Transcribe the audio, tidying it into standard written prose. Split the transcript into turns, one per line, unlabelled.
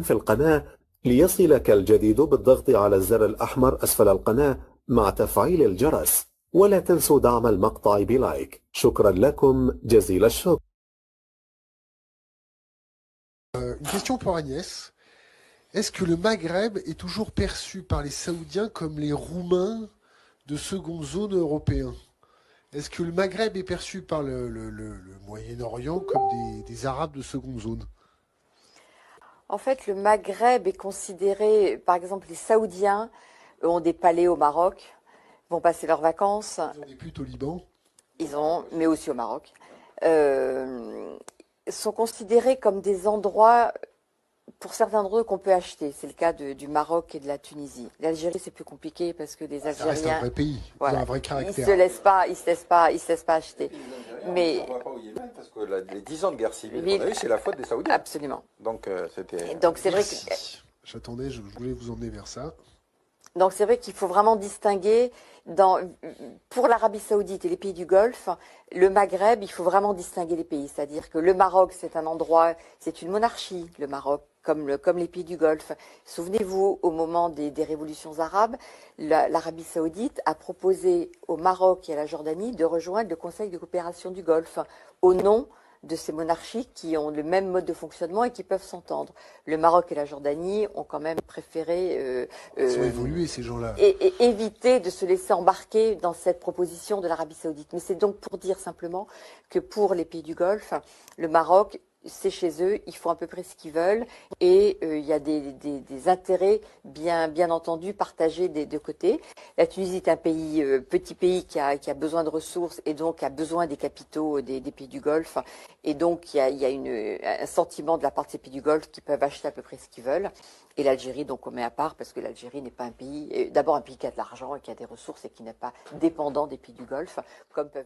في القناة. ليصلك الجديد بالضغط على الزر الأحمر أسفل القناة مع تفعيل الجرس، ولا تنسوا دعم المقطع بلايك. شكرا لكم جزيل الشكر.
Une question pour Agnès. Est-ce que le Maghreb est toujours perçu par les Saoudiens comme les Roumains de seconde zone européens? Est-ce que le Maghreb est perçu par le Moyen-Orient comme des Arabes de seconde zone?
En fait, le Maghreb est considéré, par exemple, les Saoudiens ont des palais au Maroc, vont passer leurs vacances,
Ils ont des putes au Liban.
mais aussi au Maroc, euh, sont considérés comme des endroits, pour certains d'entre eux, qu'on peut acheter. C'est le cas du Maroc et de la Tunisie. L'Algérie, c'est plus compliqué parce que les
Ça reste un
Algériens,
vrai pays. Ils ont
voilà,
un vrai
ils
caractère.
se laissent pas, ils se laissent pas acheter. Mais
On ne va pas au Yémen parce que les 10 ans de guerre civile
Oui,
qu'on a eu, c'est la faute des Saoudiens.
absolument.
Donc c'était.
Donc c'est vrai que
Merci. J'attendais, je voulais vous emmener vers ça.
Donc c'est vrai qu'il faut vraiment distinguer pour l'Arabie Saoudite et les pays du Golfe, le Maghreb, il faut vraiment distinguer les pays. C'est-à-dire que le Maroc, c'est un endroit, c'est une monarchie, le Maroc, comme les pays du Golfe. Souvenez-vous, au moment des révolutions arabes, l'Arabie Saoudite a proposé au Maroc et à la Jordanie de rejoindre le Conseil de coopération du Golfe au nom de ces monarchies qui ont le même mode de fonctionnement et qui peuvent s'entendre. Le Maroc et la Jordanie ont quand même préféré
Ils ont évolué, ces gens-là.
et éviter de se laisser embarquer dans cette proposition de l'Arabie Saoudite. Mais c'est donc pour dire simplement que pour les pays du Golfe, le Maroc, c'est chez eux, ils font à peu près ce qu'ils veulent et il y a des intérêts bien entendu partagés des deux côtés. La Tunisie est un pays, petit pays qui a besoin de ressources et donc a besoin des capitaux des pays du Golfe. Et donc il y a un sentiment de la part de ces pays du Golfe qui peuvent acheter à peu près ce qu'ils veulent. Et l'Algérie, donc on met à part parce que l'Algérie n'est pas un pays, d'abord un pays qui a de l'argent et qui a des ressources et qui n'est pas dépendant des pays du Golfe, comme peuvent